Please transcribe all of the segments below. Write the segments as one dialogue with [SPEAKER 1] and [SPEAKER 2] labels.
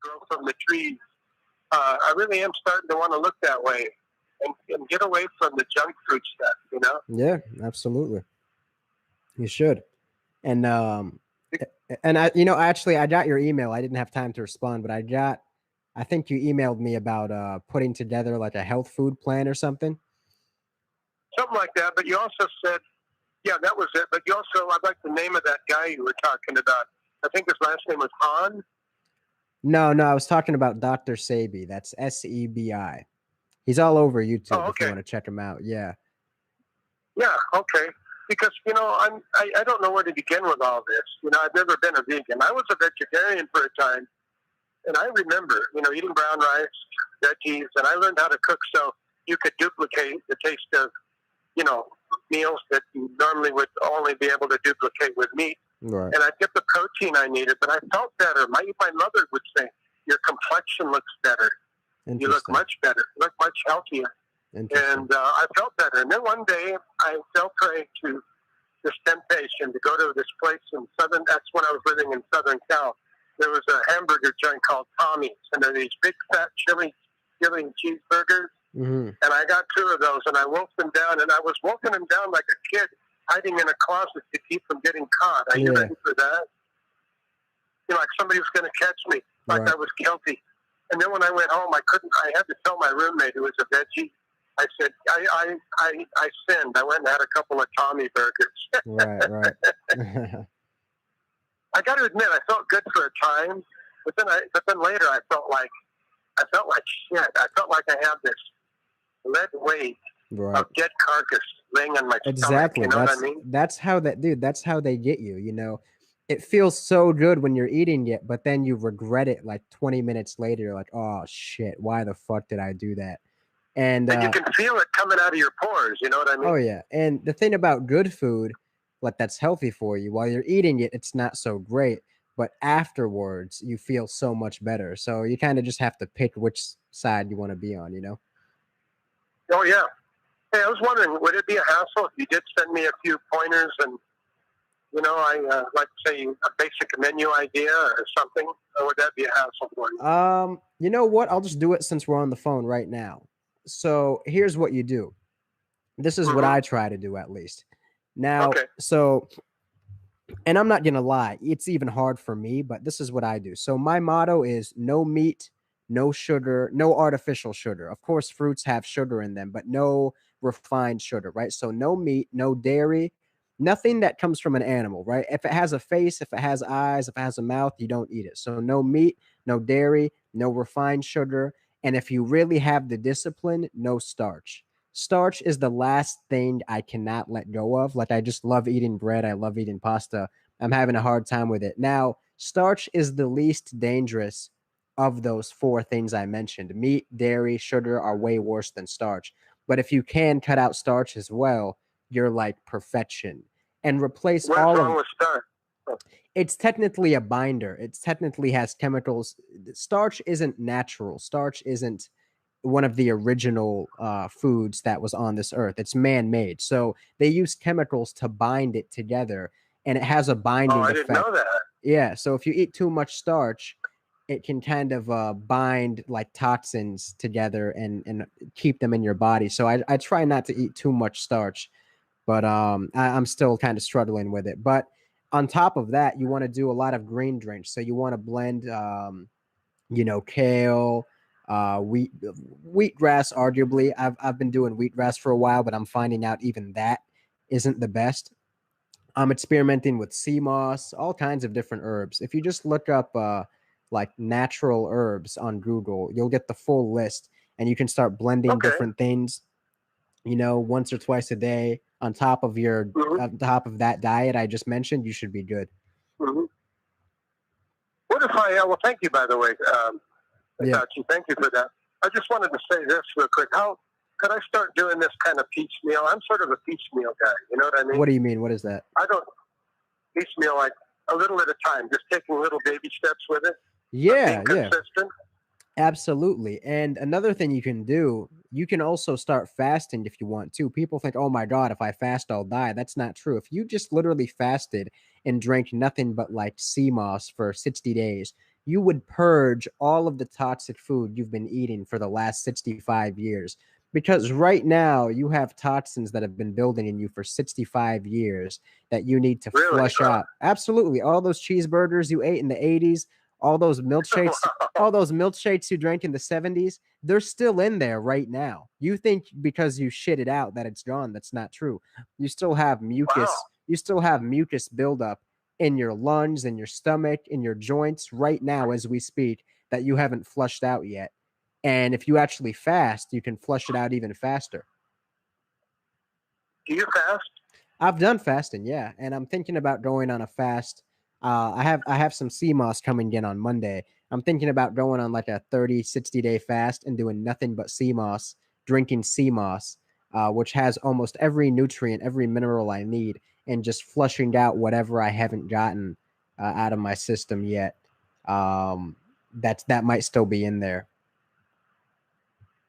[SPEAKER 1] grow from the trees. I really am starting to want to look that way and get away from the junk food stuff, you know?
[SPEAKER 2] Yeah, absolutely. You should. And actually I got your email. I didn't have time to respond, but I think you emailed me about putting together like a health food plan or something.
[SPEAKER 1] Something like that. But you also said, yeah, that was it. But you also, I'd like the name of that guy you were talking about. I think his last name was Han.
[SPEAKER 2] No, I was talking about Dr. Sebi. That's Sebi. He's all over YouTube
[SPEAKER 1] Oh,
[SPEAKER 2] if you
[SPEAKER 1] okay.
[SPEAKER 2] want to check him out. Yeah.
[SPEAKER 1] Yeah, okay. Because I don't know where to begin with all this. I've never been a vegan. I was a vegetarian for a time, and I remember eating brown rice, veggies, and I learned how to cook so you could duplicate the taste of meals that you normally would only be able to duplicate with meat.
[SPEAKER 2] Right.
[SPEAKER 1] And I'd get the protein I needed, but I felt better. My mother would say, "Your complexion looks better. You look much better. You look much healthier." And I felt better. And then one day I fell prey to this temptation to go to this place in Southern, that's when I was living in Southern Cal. There was a hamburger joint called Tommy's, and they're these big fat chili cheeseburgers.
[SPEAKER 2] Mm-hmm.
[SPEAKER 1] And I got 2 of those, and I wolfed them down, and I was wolfing them down like a kid, hiding in a closet to keep from getting caught. Are you ready for that? Like somebody was going to catch me, like I was guilty. And then when I went home, I had to tell my roommate, who was a veggie, I said, I sinned. I went and had a couple of Tommy burgers.
[SPEAKER 2] Right.
[SPEAKER 1] I got to admit, I felt good for a time, but then later I felt like shit. I felt like I had this lead weight of dead carcass laying on my stomach. You know what I mean?
[SPEAKER 2] That's how they get you. It feels so good when you're eating it, but then you regret it like 20 minutes later. You're like, oh shit, why the fuck did I do that? And
[SPEAKER 1] you can feel it coming out of your pores. You know what I mean?
[SPEAKER 2] Oh yeah. And the thing about good food, like that's healthy for you, while you're eating it, it's not so great. But afterwards, you feel so much better. So you kind of just have to pick which side you want to be on,
[SPEAKER 1] Oh, yeah. Hey, I was wondering, would it be a hassle if you did send me a few pointers and, I like to say a basic menu idea or something? Or would that be a hassle for you?
[SPEAKER 2] You know what? I'll just do it since we're on the phone right now. So here's what you do. This is what I try to do at least. Now, and I'm not going to lie, it's even hard for me, but this is what I do. So my motto is no meat, no sugar, no artificial sugar. Of course, fruits have sugar in them, but no refined sugar, right? So no meat, no dairy, nothing that comes from an animal, right? If it has a face, if it has eyes, if it has a mouth, you don't eat it. So no meat, no dairy, no refined sugar. And if you really have the discipline, no starch. Starch is the last thing I cannot let go of. Like I just love eating bread. I love eating pasta. I'm having a hard time with it. Now, starch is the least dangerous of those 4 things I mentioned. Meat, dairy, sugar are way worse than starch. But if you can cut out starch as well, you're like perfection. And replace
[SPEAKER 1] What's wrong with starch?
[SPEAKER 2] It's technically a binder. It technically has chemicals. Starch isn't natural. Starch isn't one of the original foods that was on this earth. It's man-made. So they use chemicals to bind it together, and it has a binding effect.
[SPEAKER 1] I didn't know that.
[SPEAKER 2] Yeah, so if you eat too much starch, it can kind of bind like toxins together and keep them in your body. So I try not to eat too much starch, but I'm still kind of struggling with it. But on top of that, you want to do a lot of green drinks. So you want to blend, kale, wheatgrass. Arguably, I've been doing wheatgrass for a while, but I'm finding out even that isn't the best. I'm experimenting with sea moss, all kinds of different herbs. If you just look up like natural herbs on Google, you'll get the full list, and you can start blending different things. Once or twice a day on top of on top of that diet I just mentioned, you should be good.
[SPEAKER 1] Mm-hmm. What if well, thank you, by the way. Itachi, thank you for that. I just wanted to say this real quick. How could I start doing this kind of piecemeal? I'm sort of a piecemeal guy. You know what I mean?
[SPEAKER 2] What do you mean? What is that?
[SPEAKER 1] I don't piecemeal, like a little at a time, just taking little baby steps with it.
[SPEAKER 2] Yeah,
[SPEAKER 1] consistent.
[SPEAKER 2] Absolutely. And another thing you can do, you can also start fasting if you want to. People think, oh my God, if I fast, I'll die. That's not true. If you just literally fasted and drank nothing but like sea moss for 60 days, you would purge all of the toxic food you've been eating for the last 65 years. Because right now you have toxins that have been building in you for 65 years that you need to flush out. Absolutely. All those cheeseburgers you ate in the 80s, all those milkshakes, all those milkshakes you drank in the 70s, they're still in there right now. You think because you shit it out that it's gone. That's not true. You still have mucus. You still have mucus buildup in your lungs, in your stomach, in your joints right now as we speak that you haven't flushed out yet. And if you actually fast, you can flush it out even faster.
[SPEAKER 1] Do you fast?
[SPEAKER 2] I've done fasting, yeah. And I'm thinking about going on a fast. I have some sea moss coming in on Monday. I'm thinking about going on like a 30, 60-day fast and doing nothing but sea moss, drinking sea moss, which has almost every nutrient, every mineral I need, and just flushing out whatever I haven't gotten out of my system yet. That might still be in there.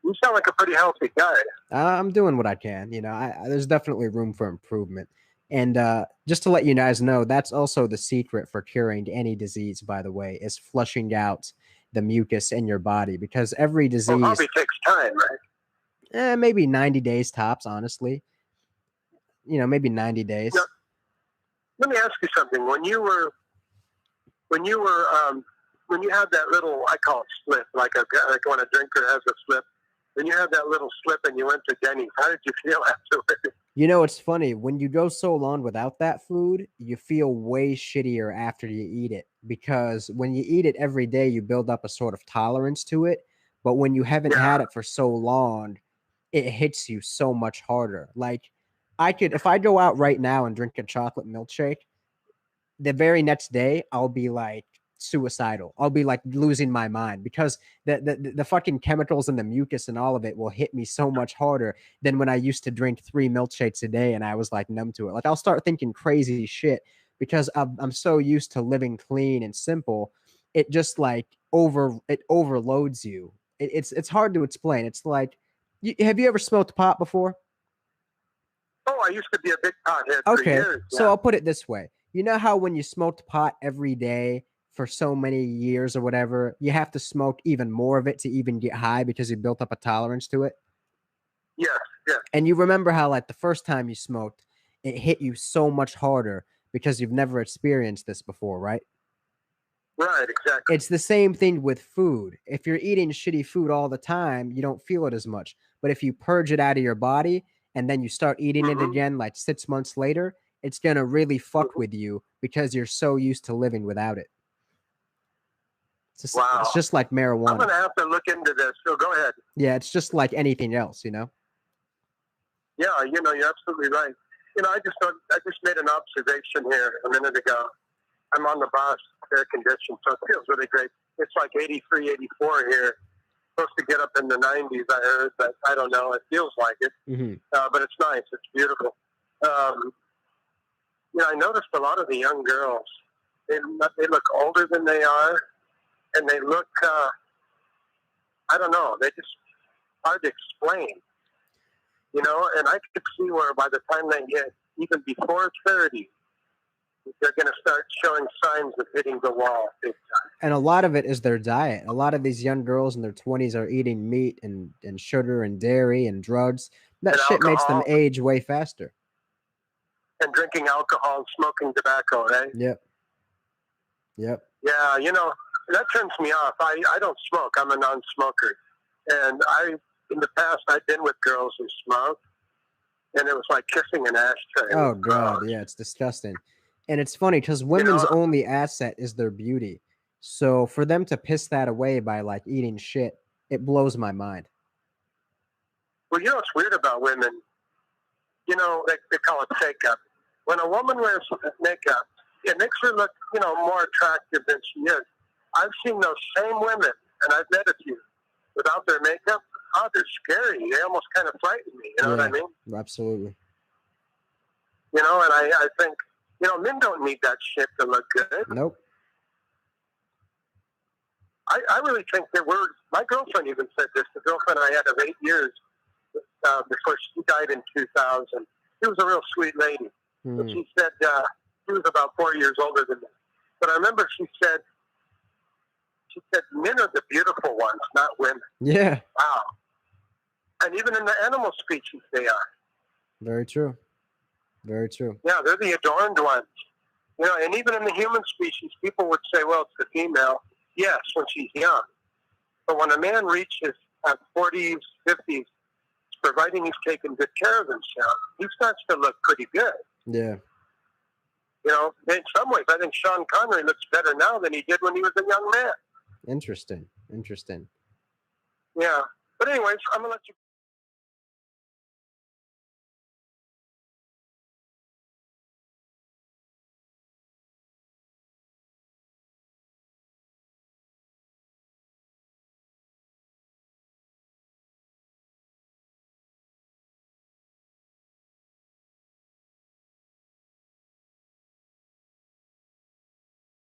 [SPEAKER 1] You sound like a pretty healthy guy.
[SPEAKER 2] I'm doing what I can. You know, there's definitely room for improvement. And just to let you guys know, that's also the secret for curing any disease, by the way, is flushing out the mucus in your body, because every disease... Well,
[SPEAKER 1] probably takes time, right?
[SPEAKER 2] Maybe 90 days tops, honestly. You know, maybe 90 days.
[SPEAKER 1] Now, let me ask you something. When you had that little, I call it slip, like when a drinker has a slip, when you had that little slip and you went to Denny's, how did you feel afterwards?
[SPEAKER 2] You know, it's funny. When you go so long without that food, you feel way shittier after you eat it, because when you eat it every day, you build up a sort of tolerance to it. But when you haven't had it for so long, it hits you so much harder. Like, if I go out right now and drink a chocolate milkshake, the very next day, I'll be like suicidal. I'll be like losing my mind, because the fucking chemicals and the mucus and all of it will hit me so much harder than when I used to drink 3 milkshakes a day and I was like numb to it. Like, I'll start thinking crazy shit because I'm so used to living clean and simple. It just like overloads you. It's hard to explain. It's like, have you ever smoked pot before?
[SPEAKER 1] Oh, I used to be a big pothead for years.
[SPEAKER 2] Yeah. So I'll put it this way. You know how when you smoked pot every day for so many years or whatever, you have to smoke even more of it to even get high because you built up a tolerance to it?
[SPEAKER 1] Yeah, yeah.
[SPEAKER 2] And you remember how, like, the first time you smoked, it hit you so much harder because you've never experienced this before, right?
[SPEAKER 1] Right, exactly.
[SPEAKER 2] It's the same thing with food. If you're eating shitty food all the time, you don't feel it as much. But if you purge it out of your body and then you start eating it again like 6 months later, it's going to really fuck with you because you're so used to living without it. It's just like marijuana.
[SPEAKER 1] I'm going to have to look into this. So go ahead.
[SPEAKER 2] Yeah, it's just like anything else, you know?
[SPEAKER 1] Yeah, you know, you're absolutely right. You know, I just made an observation here a minute ago. I'm on the bus, air conditioned, so it feels really great. It's like 83, 84 here. Supposed to get up in the 90s, I heard, but I don't know. It feels like it. But it's nice. It's beautiful. You know, I noticed a lot of the young girls, they look older than they are, and they look, I don't know, they just hard to explain. You know, and I could see where by the time they hit, even before 30, they're going to start showing signs of hitting the wall big time.
[SPEAKER 2] And a lot of it is their diet. A lot of these young girls in their 20s are eating meat and sugar and dairy and drugs. That shit makes them age way faster.
[SPEAKER 1] And drinking alcohol and smoking tobacco, right?
[SPEAKER 2] Yep.
[SPEAKER 1] Yeah, you know, that turns me off. I don't smoke. I'm a non-smoker. And in the past, I've been with girls who smoke, and it was like kissing an ashtray.
[SPEAKER 2] Oh, God, yeah, it's disgusting. And it's funny because women's only asset is their beauty. So for them to piss that away by, like, eating shit, it blows my mind.
[SPEAKER 1] Well, you know what's weird about women? You know, they call it makeup. When a woman wears makeup, it makes her look, you know, more attractive than she is. I've seen those same women, and I've met a few, without their makeup. Oh, they're scary. They almost kind of frighten me. You know what I mean?
[SPEAKER 2] Absolutely.
[SPEAKER 1] You know, and I think, you know, men don't need that shit to look good.
[SPEAKER 2] Nope.
[SPEAKER 1] I really think that my girlfriend even said this, the girlfriend I had of 8 years before she died in 2000. She was a real sweet lady. But she said she was about 4 years older than me. But I remember she said, She said, men are the beautiful ones, not women.
[SPEAKER 2] Yeah.
[SPEAKER 1] Wow. And even in the animal species, they are.
[SPEAKER 2] Very true. Very true.
[SPEAKER 1] Yeah, they're the adorned ones. You know, and even in the human species, people would say, well, it's the female. Yes, when she's young. But when a man reaches 40s, 50s, providing he's taking good care of himself, he starts to look pretty good.
[SPEAKER 2] Yeah.
[SPEAKER 1] You know, in some ways, I think Sean Connery looks better now than he did when he was a young man.
[SPEAKER 2] Interesting. Interesting.
[SPEAKER 1] Yeah. But anyways, I'm going to let you